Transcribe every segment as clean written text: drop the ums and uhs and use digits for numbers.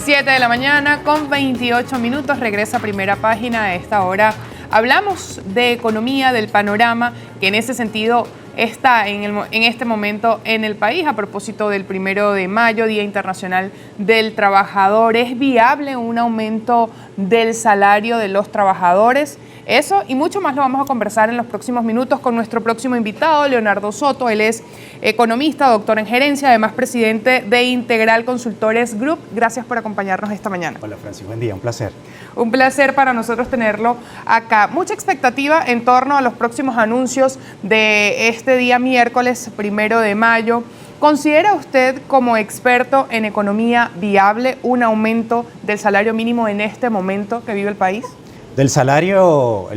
7 de la mañana con 28 minutos, regresa a Primera Página. A esta hora hablamos de economía, del panorama que en ese sentido está en este momento en el país a propósito del 1 de mayo, Día Internacional del Trabajador. ¿Es viable un aumento del salario de los trabajadores? Eso y mucho más lo vamos a conversar en los próximos minutos con nuestro próximo invitado, Leonardo Soto. Él es economista, doctor en gerencia, además presidente de Integral Consultores Group. Gracias por acompañarnos esta mañana. Hola Francis, buen día, un placer. Un placer para nosotros tenerlo acá. Mucha expectativa en torno a los próximos anuncios de este día miércoles 1 de mayo. ¿Considera usted como experto en economía viable un aumento del salario mínimo en este momento que vive el país? El salario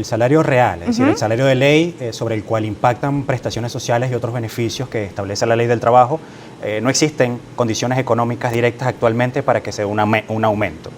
real, es decir, el salario de ley sobre el cual impactan prestaciones sociales y otros beneficios que establece la ley del trabajo, no existen condiciones económicas directas actualmente para que se dé un aumento.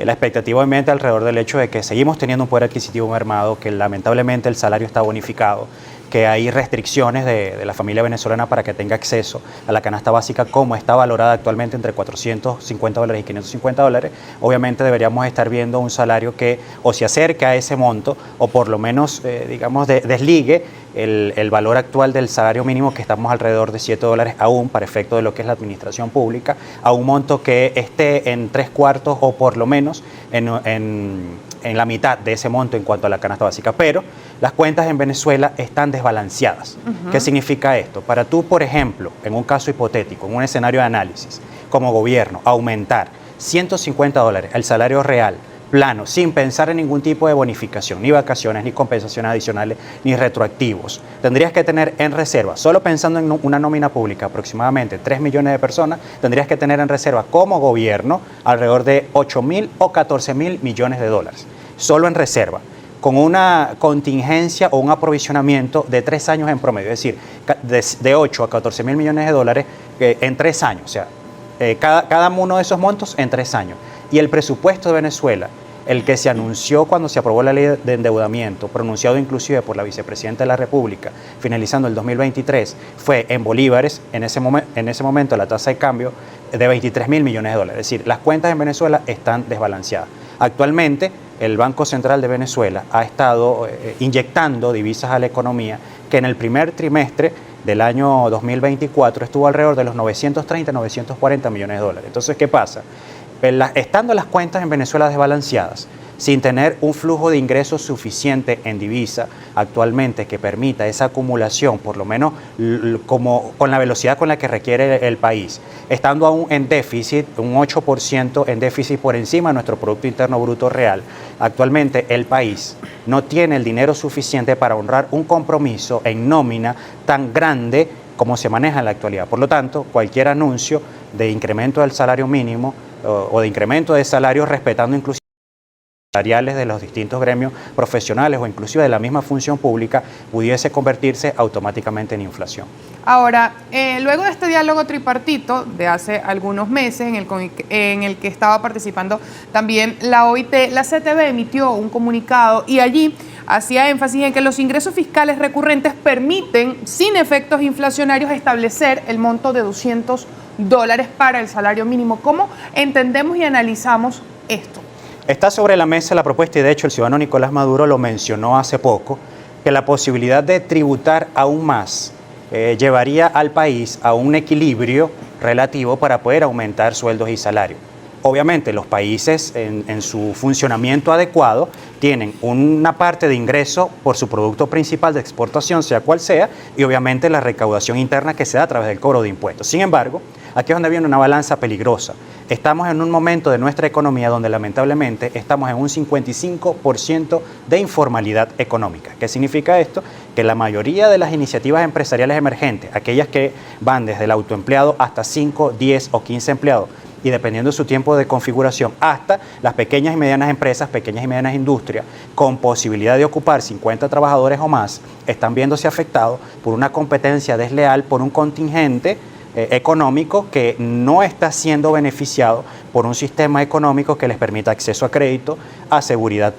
La expectativa obviamente alrededor del hecho de que seguimos teniendo un poder adquisitivo mermado, que lamentablemente el salario está bonificado, que hay restricciones de la familia venezolana para que tenga acceso a la canasta básica como está valorada actualmente entre $450 y $550, obviamente deberíamos estar viendo un salario que o se acerque a ese monto o por lo menos, desligue el valor actual del salario mínimo, que estamos alrededor de $7 aún para efecto de lo que es la administración pública, a un monto que esté en 3/4 o por lo menos en la mitad de ese monto en cuanto a la canasta básica. Pero las cuentas en Venezuela están desbalanceadas. ¿Qué significa esto? Para tú, por ejemplo, en un caso hipotético, en un escenario de análisis, como gobierno, aumentar $150 el salario real, plano, sin pensar en ningún tipo de bonificación, ni vacaciones, ni compensaciones adicionales, ni retroactivos. Tendrías que tener en reserva, solo pensando en una nómina pública, aproximadamente 3 millones de personas, tendrías que tener en reserva como gobierno alrededor de 8.000 o 14.000 millones de dólares, solo en reserva, con una contingencia o un aprovisionamiento de 3 años en promedio, es decir, de 8 a 14.000 millones de dólares en 3 años, o sea, cada uno de esos montos en 3 años. Y el presupuesto de Venezuela, el que se anunció cuando se aprobó la ley de endeudamiento, pronunciado inclusive por la vicepresidenta de la República, finalizando el 2023, fue en bolívares, en ese momento la tasa de cambio de 23.000 millones de dólares. Es decir, las cuentas en Venezuela están desbalanceadas. Actualmente, el Banco Central de Venezuela ha estado inyectando divisas a la economía, que en el primer trimestre del año 2024 estuvo alrededor de los 930, 940 millones de dólares. Entonces, ¿qué pasa? Estando las cuentas en Venezuela desbalanceadas, sin tener un flujo de ingresos suficiente en divisa actualmente que permita esa acumulación, por lo menos como con la velocidad con la que requiere el país, estando aún en déficit, un 8% en déficit por encima de nuestro Producto Interno Bruto real, actualmente el país no tiene el dinero suficiente para honrar un compromiso en nómina tan grande como se maneja en la actualidad. Por lo tanto, cualquier anuncio de incremento del salario mínimo o de incremento de salarios, respetando inclusive salariales de los distintos gremios profesionales o inclusive de la misma función pública, pudiese convertirse automáticamente en inflación. Ahora, luego de este diálogo tripartito de hace algunos meses en el que estaba participando también la OIT, la CTV emitió un comunicado y allí hacía énfasis en que los ingresos fiscales recurrentes permiten, sin efectos inflacionarios, establecer el monto de $200 para el salario mínimo. ¿Cómo entendemos y analizamos esto? Está sobre la mesa la propuesta y de hecho el ciudadano Nicolás Maduro lo mencionó hace poco, que la posibilidad de tributar aún más llevaría al país a un equilibrio relativo para poder aumentar sueldos y salarios. Obviamente los países en su funcionamiento adecuado tienen una parte de ingreso por su producto principal de exportación, sea cual sea, y obviamente la recaudación interna que se da a través del cobro de impuestos. Sin embargo, aquí es donde viene una balanza peligrosa. Estamos en un momento de nuestra economía donde lamentablemente estamos en un 55% de informalidad económica. ¿Qué significa esto? Que la mayoría de las iniciativas empresariales emergentes, aquellas que van desde el autoempleado hasta 5, 10 o 15 empleados, y dependiendo de su tiempo de configuración, hasta las pequeñas y medianas empresas, pequeñas y medianas industrias, con posibilidad de ocupar 50 trabajadores o más, están viéndose afectados por una competencia desleal, por un contingente económico que no está siendo beneficiado por un sistema económico que les permita acceso a crédito, a seguridad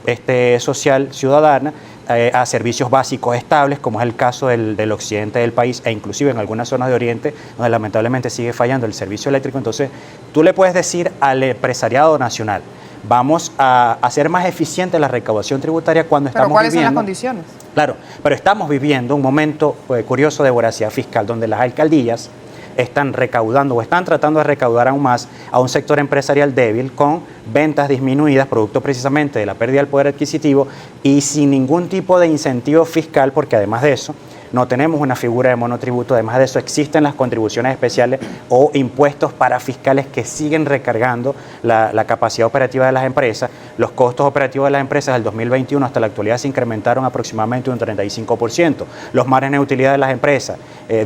social ciudadana, a servicios básicos estables, como es el caso del occidente del país e inclusive en algunas zonas de oriente, donde lamentablemente sigue fallando el servicio eléctrico. Entonces, tú le puedes decir al empresariado nacional, vamos a hacer más eficiente la recaudación tributaria cuando estamos ¿Pero cuáles viviendo... son las condiciones? Claro, pero estamos viviendo un momento curioso de voracidad fiscal, donde las alcaldías están recaudando o están tratando de recaudar aún más a un sector empresarial débil con ventas disminuidas, producto precisamente de la pérdida del poder adquisitivo y sin ningún tipo de incentivo fiscal, porque además de eso no tenemos una figura de monotributo, además de eso existen las contribuciones especiales o impuestos para fiscales que siguen recargando la capacidad operativa de las empresas. Los costos operativos de las empresas del 2021 hasta la actualidad se incrementaron aproximadamente un 35%. Los márgenes de utilidad de las empresas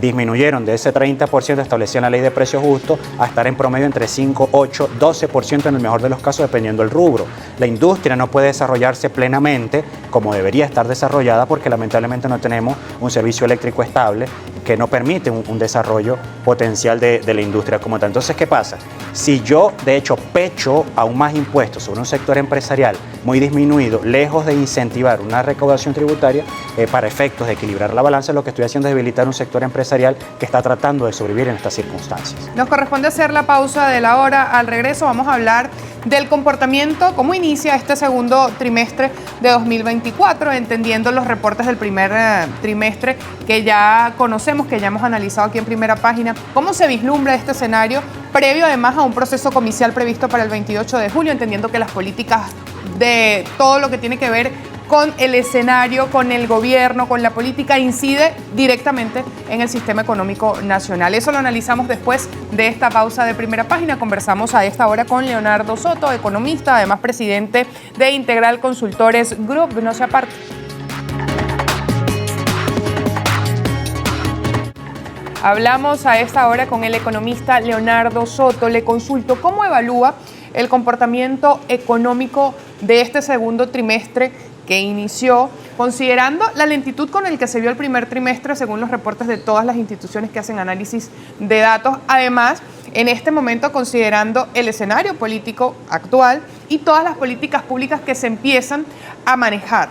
disminuyeron de ese 30% establecido en la ley de precios justos a estar en promedio entre 5, 8, 12% en el mejor de los casos dependiendo del rubro. La industria no puede desarrollarse plenamente como debería estar desarrollada porque lamentablemente no tenemos un servicio eléctrico estable que no permite un desarrollo potencial de la industria como tal. Entonces, ¿qué pasa? Si yo, de hecho, pecho aún más impuestos sobre un sector empresarial muy disminuido, lejos de incentivar una recaudación tributaria para efectos de equilibrar la balanza, lo que estoy haciendo es debilitar un sector empresarial que está tratando de sobrevivir en estas circunstancias. Nos corresponde hacer la pausa de la hora. Al regreso vamos a hablar del comportamiento, cómo inicia este segundo trimestre de 2024, entendiendo los reportes del primer trimestre que ya conocemos, que ya hemos analizado aquí en Primera Página, cómo se vislumbra este escenario previo además a un proceso comicial previsto para el 28 de julio, entendiendo que las políticas de todo lo que tiene que ver con el escenario, con el gobierno, con la política, incide directamente en el sistema económico nacional. Eso lo analizamos después de esta pausa de Primera Página. Conversamos a esta hora con Leonardo Soto, economista, además presidente de Integral Consultores Group. No se aparte. Hablamos a esta hora con el economista Leonardo Soto. Le consulto cómo evalúa el comportamiento económico de este segundo trimestre que inició, considerando la lentitud con el que se vio el primer trimestre según los reportes de todas las instituciones que hacen análisis de datos. Además, en este momento considerando el escenario político actual y todas las políticas públicas que se empiezan a manejar.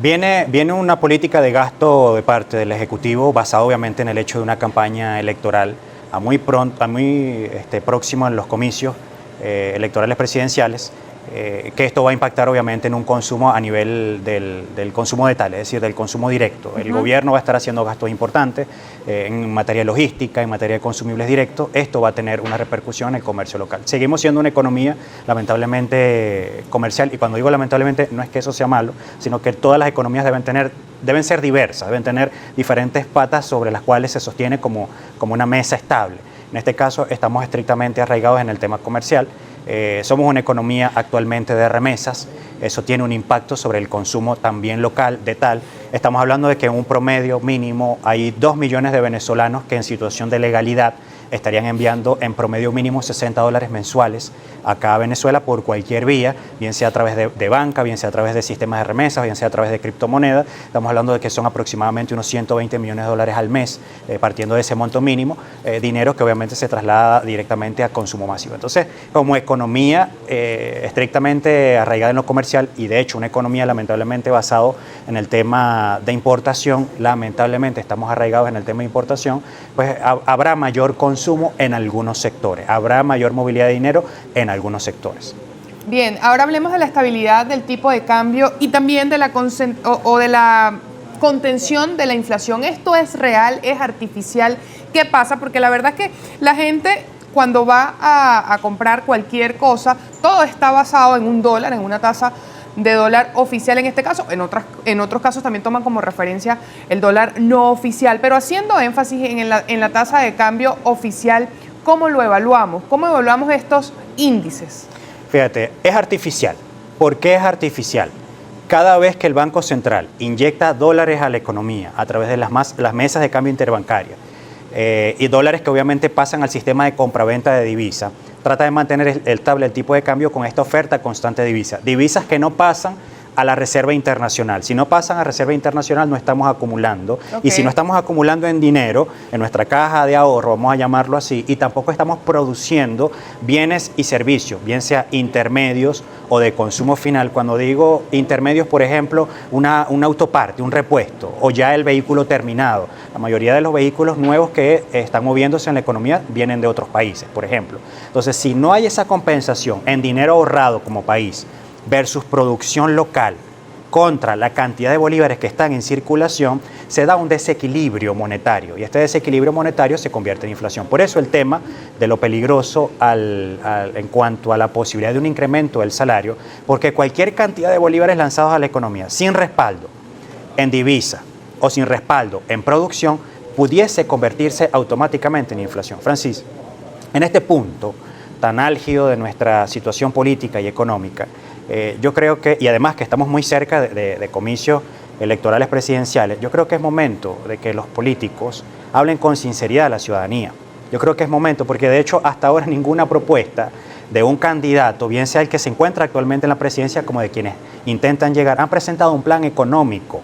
Viene una política de gasto de parte del Ejecutivo basada obviamente en el hecho de una campaña electoral muy próximo en los comicios electorales presidenciales, que esto va a impactar obviamente en un consumo a nivel del consumo de tal, es decir, del consumo directo. El gobierno va a estar haciendo gastos importantes en materia logística, en materia de consumibles directos. Esto va a tener una repercusión en el comercio local. Seguimos siendo una economía lamentablemente comercial, y cuando digo lamentablemente no es que eso sea malo, sino que todas las economías deben ser diversas, deben tener diferentes patas sobre las cuales se sostiene como una mesa estable. En este caso estamos estrictamente arraigados en el tema comercial. Somos una economía actualmente de remesas, eso tiene un impacto sobre el consumo también local de tal. Estamos hablando de que en un promedio mínimo hay 2 millones de venezolanos que en situación de legalidad estarían enviando en promedio mínimo $60 mensuales acá a Venezuela por cualquier vía, bien sea a través de banca, bien sea a través de sistemas de remesas, bien sea a través de criptomonedas. Estamos hablando de que son aproximadamente unos $120 millones al mes, partiendo de ese monto mínimo, dinero que obviamente se traslada directamente a consumo masivo. Entonces, como economía estrictamente arraigada en lo comercial, y de hecho una economía lamentablemente basado en el tema de importación, lamentablemente estamos arraigados en el tema de importación, pues habrá mayor consumo en algunos sectores, habrá mayor movilidad de dinero en algunos sectores. Bien, ahora hablemos de la estabilidad del tipo de cambio y también de la contención de la inflación. ¿Esto es real? ¿Es artificial? ¿Qué pasa? Porque la verdad es que la gente, cuando va a comprar cualquier cosa, todo está basado en un dólar, en una tasa de dólar oficial en este caso. En otros casos también toman como referencia el dólar no oficial, pero haciendo énfasis en la tasa de cambio oficial, ¿cómo lo evaluamos? ¿Cómo evaluamos estos índices? Fíjate, es artificial. ¿Por qué es artificial? Cada vez que el Banco Central inyecta dólares a la economía a través de las mesas de cambio interbancaria y dólares que obviamente pasan al sistema de compraventa de divisa, trata de mantener estable el tipo de cambio con esta oferta constante de divisas. Divisas que no pasan a la reserva internacional. Si no pasan a reserva internacional, no estamos acumulando. Okay. Y si no estamos acumulando en dinero, en nuestra caja de ahorro, vamos a llamarlo así, y tampoco estamos produciendo bienes y servicios, bien sea intermedios o de consumo final. Cuando digo intermedios, por ejemplo, una autoparte, un repuesto, o ya el vehículo terminado. La mayoría de los vehículos nuevos que están moviéndose en la economía vienen de otros países, por ejemplo. Entonces, si no hay esa compensación en dinero ahorrado como país versus producción local contra la cantidad de bolívares que están en circulación, se da un desequilibrio monetario y este desequilibrio monetario se convierte en inflación. Por eso el tema de lo peligroso en cuanto a la posibilidad de un incremento del salario, porque cualquier cantidad de bolívares lanzados a la economía sin respaldo en divisa o sin respaldo en producción pudiese convertirse automáticamente en inflación. Francis, en este punto tan álgido de nuestra situación política y económica, yo creo que, y además que estamos muy cerca de comicios electorales presidenciales, yo creo que es momento de que los políticos hablen con sinceridad a la ciudadanía. Yo creo que es momento, porque de hecho hasta ahora ninguna propuesta de un candidato, bien sea el que se encuentra actualmente en la presidencia como de quienes intentan llegar, han presentado un plan económico.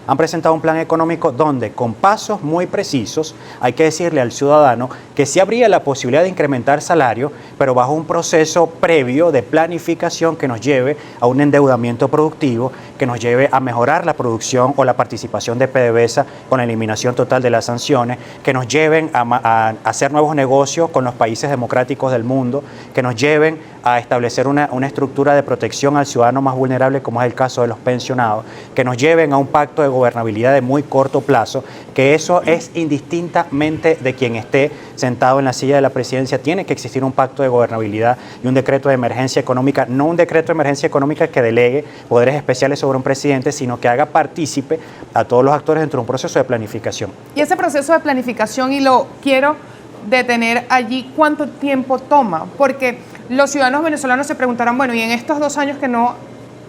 Han presentado un plan económico donde con pasos muy precisos hay que decirle al ciudadano que sí habría la posibilidad de incrementar salario, pero bajo un proceso previo de planificación que nos lleve a un endeudamiento productivo, que nos lleve a mejorar la producción o la participación de PDVSA con la eliminación total de las sanciones, que nos lleven a hacer nuevos negocios con los países democráticos del mundo, que nos lleven a establecer una estructura de protección al ciudadano más vulnerable, como es el caso de los pensionados, que nos lleven a un pacto de gobernabilidad de muy corto plazo, que eso es indistintamente de quien esté sentado en la silla de la presidencia. Tiene que existir un pacto de gobernabilidad y un decreto de emergencia económica, no un decreto de emergencia económica que delegue poderes especiales sobre un presidente, sino que haga partícipe a todos los actores dentro de un proceso de planificación. Y ese proceso de planificación, y lo quiero detener allí, ¿cuánto tiempo toma? Porque los ciudadanos venezolanos se preguntarán, bueno, y en estos 2 años que no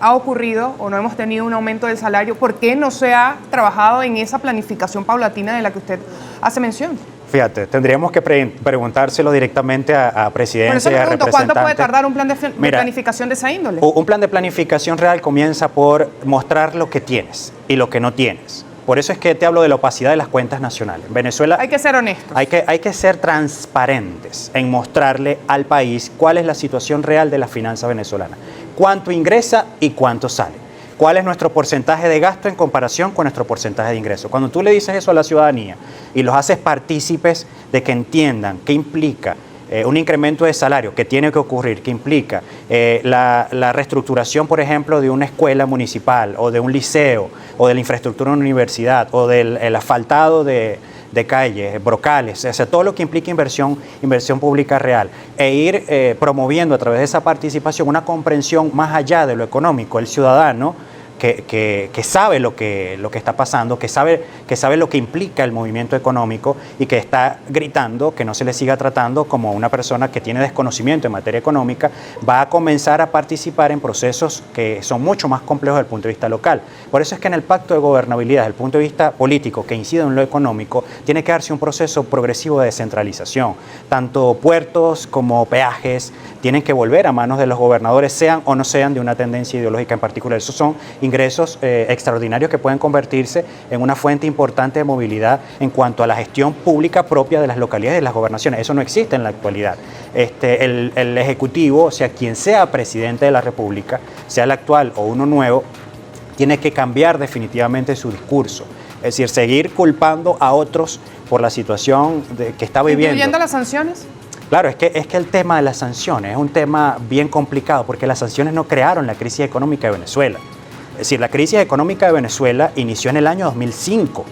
ha ocurrido o no hemos tenido un aumento del salario, ¿por qué no se ha trabajado en esa planificación paulatina de la que usted hace mención? Fíjate, tendríamos que preguntárselo directamente a presidencia y a representantes. ¿Cuánto puede tardar un plan de planificación de esa índole? Un plan de planificación real comienza por mostrar lo que tienes y lo que no tienes. Por eso es que te hablo de la opacidad de las cuentas nacionales. En Venezuela hay que ser honestos. Hay que ser transparentes en mostrarle al país cuál es la situación real de la finanza venezolana. Cuánto ingresa y cuánto sale. ¿Cuál es nuestro porcentaje de gasto en comparación con nuestro porcentaje de ingreso? Cuando tú le dices eso a la ciudadanía y los haces partícipes de que entiendan qué implica un incremento de salario que tiene que ocurrir, que implica la reestructuración, por ejemplo, de una escuela municipal o de un liceo o de la infraestructura de una universidad o del asfaltado de calles, brocales, o sea, todo lo que implica inversión pública real, e ir promoviendo a través de esa participación una comprensión más allá de lo económico. El ciudadano que sabe lo que está pasando, que sabe lo que implica el movimiento económico y que está gritando que no se le siga tratando como una persona que tiene desconocimiento en materia económica, va a comenzar a participar en procesos que son mucho más complejos desde el punto de vista local. Por eso es que en el pacto de gobernabilidad, desde el punto de vista político que incide en lo económico, tiene que darse un proceso progresivo de descentralización. Tanto puertos como peajes tienen que volver a manos de los gobernadores, sean o no sean de una tendencia ideológica en particular. Esos son ingresos extraordinarios que pueden convertirse en una fuente importante de movilidad en cuanto a la gestión pública propia de las localidades y de las gobernaciones. Eso no existe en la actualidad. El Ejecutivo, o sea, quien sea presidente de la República, sea el actual o uno nuevo, tiene que cambiar definitivamente su discurso. Es decir, seguir culpando a otros por la situación que está viviendo. ¿Incluyendo las sanciones? Claro, es que el tema de las sanciones es un tema bien complicado porque las sanciones no crearon la crisis económica de Venezuela. Es decir, la crisis económica de Venezuela inició en el año 2005,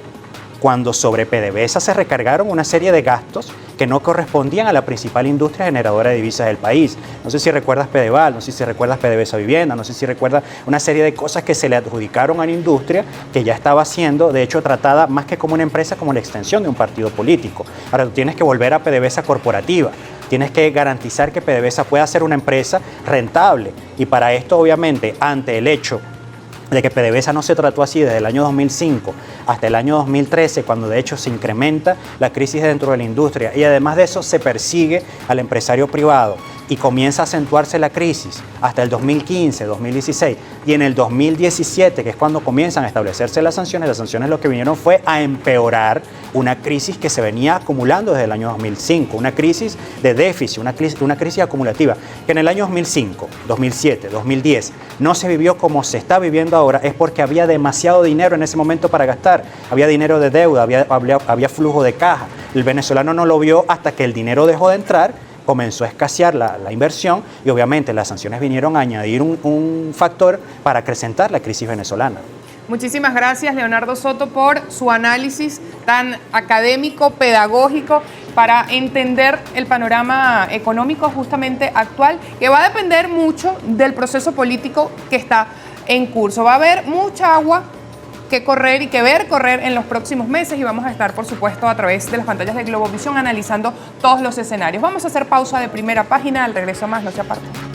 cuando sobre PDVSA se recargaron una serie de gastos que no correspondían a la principal industria generadora de divisas del país. No sé si recuerdas Pedeval, no sé si recuerdas PDVSA Vivienda, no sé si recuerdas una serie de cosas que se le adjudicaron a la industria que ya estaba siendo, de hecho, tratada más que como una empresa, como la extensión de un partido político. Ahora tú tienes que volver a PDVSA corporativa. Tienes que garantizar que PDVSA pueda ser una empresa rentable y para esto, obviamente, ante el hecho de que PDVSA no se trató así desde el año 2005 hasta el año 2013, cuando de hecho se incrementa la crisis dentro de la industria y además de eso se persigue al empresario privado y comienza a acentuarse la crisis hasta el 2015, 2016 y en el 2017, que es cuando comienzan a establecerse las sanciones lo que vinieron fue a empeorar una crisis que se venía acumulando desde el año 2005, una crisis de déficit, una crisis acumulativa, que en el año 2005, 2007, 2010 no se vivió como se está viviendo ahora, es porque había demasiado dinero en ese momento para gastar, había dinero de deuda, había flujo de caja. El venezolano no lo vio hasta que el dinero dejó de entrar, comenzó a escasear la inversión y obviamente las sanciones vinieron a añadir un factor para acrecentar la crisis venezolana. Muchísimas gracias, Leonardo Soto, por su análisis tan académico, pedagógico, para entender el panorama económico justamente actual, que va a depender mucho del proceso político que está en curso. Va a haber mucha agua que correr y que ver correr en los próximos meses y vamos a estar, por supuesto, a través de las pantallas de Globovisión analizando todos los escenarios. Vamos a hacer pausa de primera página, al regreso más, no se aparten.